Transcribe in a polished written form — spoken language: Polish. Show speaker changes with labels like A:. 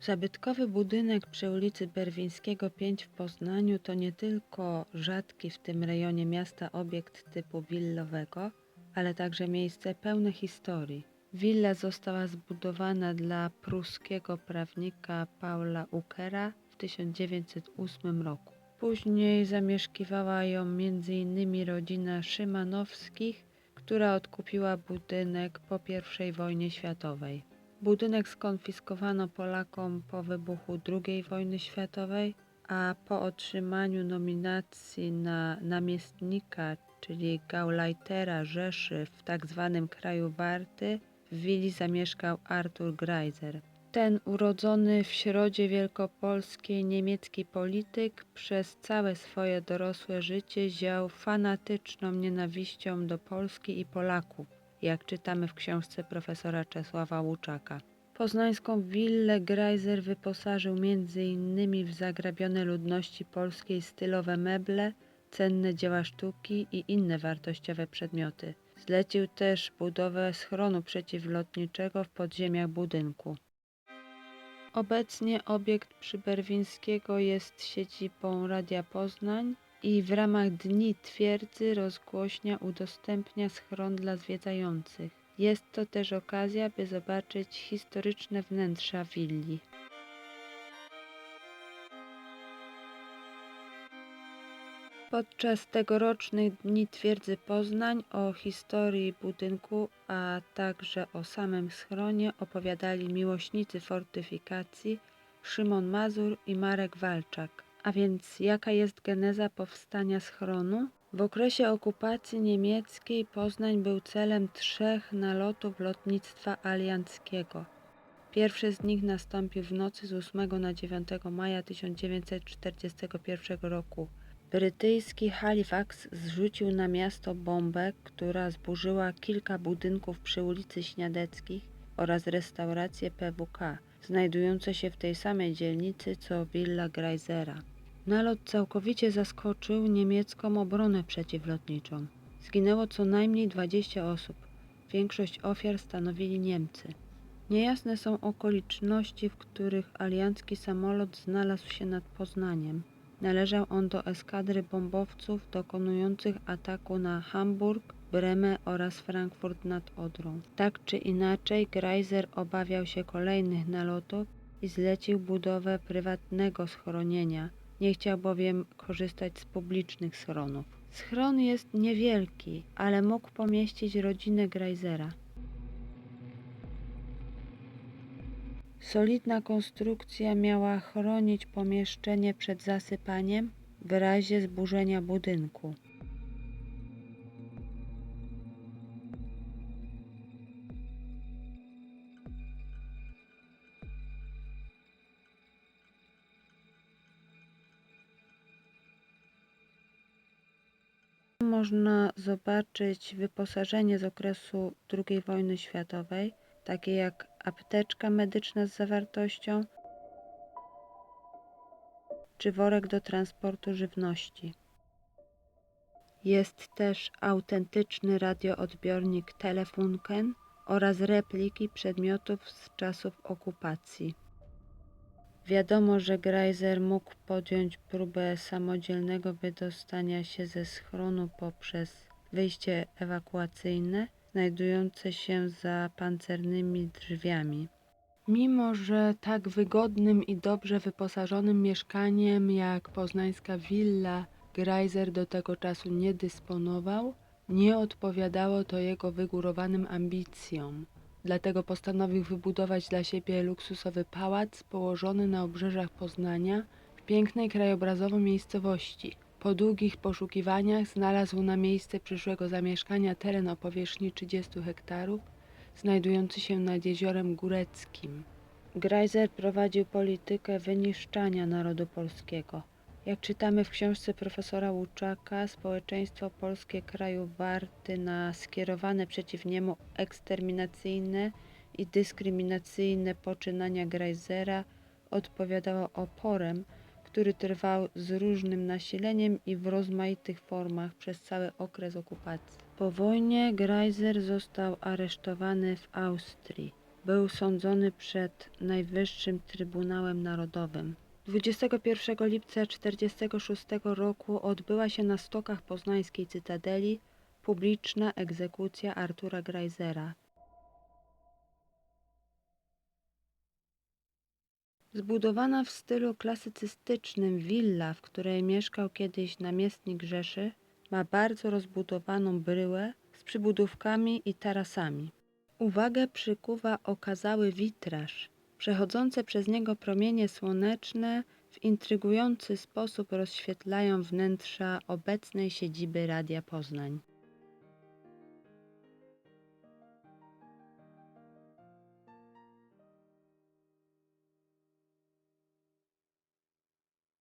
A: Zabytkowy budynek przy ulicy Berwińskiego 5 w Poznaniu to nie tylko rzadki w tym rejonie miasta obiekt typu willowego, ale także miejsce pełne historii. Willa została zbudowana dla pruskiego prawnika Paula Uckera w 1908 roku. Później zamieszkiwała ją m.in. rodzina Szymanowskich, która odkupiła budynek po I wojnie światowej. Budynek skonfiskowano Polakom po wybuchu II wojny światowej, a po otrzymaniu nominacji na namiestnika, czyli Gauleitera Rzeszy w tzw. kraju Warty, w willi zamieszkał Artur Greiser. Ten urodzony w Środzie Wielkopolskiej niemiecki polityk przez całe swoje dorosłe życie ział fanatyczną nienawiścią do Polski i Polaków, jak czytamy w książce profesora Czesława Łuczaka. Poznańską willę Greiser wyposażył m.in. w zagrabione ludności polskiej stylowe meble, cenne dzieła sztuki i inne wartościowe przedmioty. Zlecił też budowę schronu przeciwlotniczego w podziemiach budynku. Obecnie obiekt przy Berwińskiego jest siedzibą Radia Poznań i w ramach Dni Twierdzy rozgłośnia udostępnia schron dla zwiedzających. Jest to też okazja, by zobaczyć historyczne wnętrza willi. Podczas tegorocznych Dni Twierdzy Poznań o historii budynku, a także o samym schronie opowiadali miłośnicy fortyfikacji Szymon Mazur i Marek Walczak. A więc jaka jest geneza powstania schronu? W okresie okupacji niemieckiej Poznań był celem 3 nalotów lotnictwa alianckiego. Pierwszy z nich nastąpił w nocy z 8 na 9 maja 1941 roku. Brytyjski Halifax zrzucił na miasto bombę, która zburzyła kilka budynków przy ulicy Śniadeckich oraz restauracje PWK, znajdujące się w tej samej dzielnicy co willa Greisera. Nalot całkowicie zaskoczył niemiecką obronę przeciwlotniczą. Zginęło co najmniej 20 osób. Większość ofiar stanowili Niemcy. Niejasne są okoliczności, w których aliancki samolot znalazł się nad Poznaniem. Należał on do eskadry bombowców dokonujących ataku na Hamburg, Bremę oraz Frankfurt nad Odrą. Tak czy inaczej, Greiser obawiał się kolejnych nalotów i zlecił budowę prywatnego schronienia. Nie chciał bowiem korzystać z publicznych schronów. Schron jest niewielki, ale mógł pomieścić rodzinę Greisera. Solidna konstrukcja miała chronić pomieszczenie przed zasypaniem w razie zburzenia budynku. Można zobaczyć wyposażenie z okresu II wojny światowej, takie jak apteczka medyczna z zawartością czy worek do transportu żywności. Jest też autentyczny radioodbiornik Telefunken oraz repliki przedmiotów z czasów okupacji. Wiadomo, że Greiser mógł podjąć próbę samodzielnego wydostania się ze schronu poprzez wyjście ewakuacyjne znajdujące się za pancernymi drzwiami. Mimo że tak wygodnym i dobrze wyposażonym mieszkaniem jak poznańska willa Greiser do tego czasu nie dysponował, nie odpowiadało to jego wygórowanym ambicjom. Dlatego postanowił wybudować dla siebie luksusowy pałac położony na obrzeżach Poznania w pięknej krajobrazowo miejscowości. Po długich poszukiwaniach znalazł na miejsce przyszłego zamieszkania teren o powierzchni 30 hektarów, znajdujący się nad jeziorem Góreckim. Greiser prowadził politykę wyniszczania narodu polskiego. Jak czytamy w książce profesora Łuczaka, społeczeństwo polskie kraju Warty na skierowane przeciw niemu eksterminacyjne i dyskryminacyjne poczynania Greisera odpowiadało oporem, który trwał z różnym nasileniem i w rozmaitych formach przez cały okres okupacji. Po wojnie Greiser został aresztowany w Austrii. Był sądzony przed Najwyższym Trybunałem Narodowym. 21 lipca 1946 roku odbyła się na stokach poznańskiej Cytadeli publiczna egzekucja Artura Greisera. Zbudowana w stylu klasycystycznym willa, w której mieszkał kiedyś namiestnik Rzeszy, ma bardzo rozbudowaną bryłę z przybudówkami i tarasami. Uwagę przykuwa okazały witraż. Przechodzące przez niego promienie słoneczne w intrygujący sposób rozświetlają wnętrza obecnej siedziby Radia Poznań.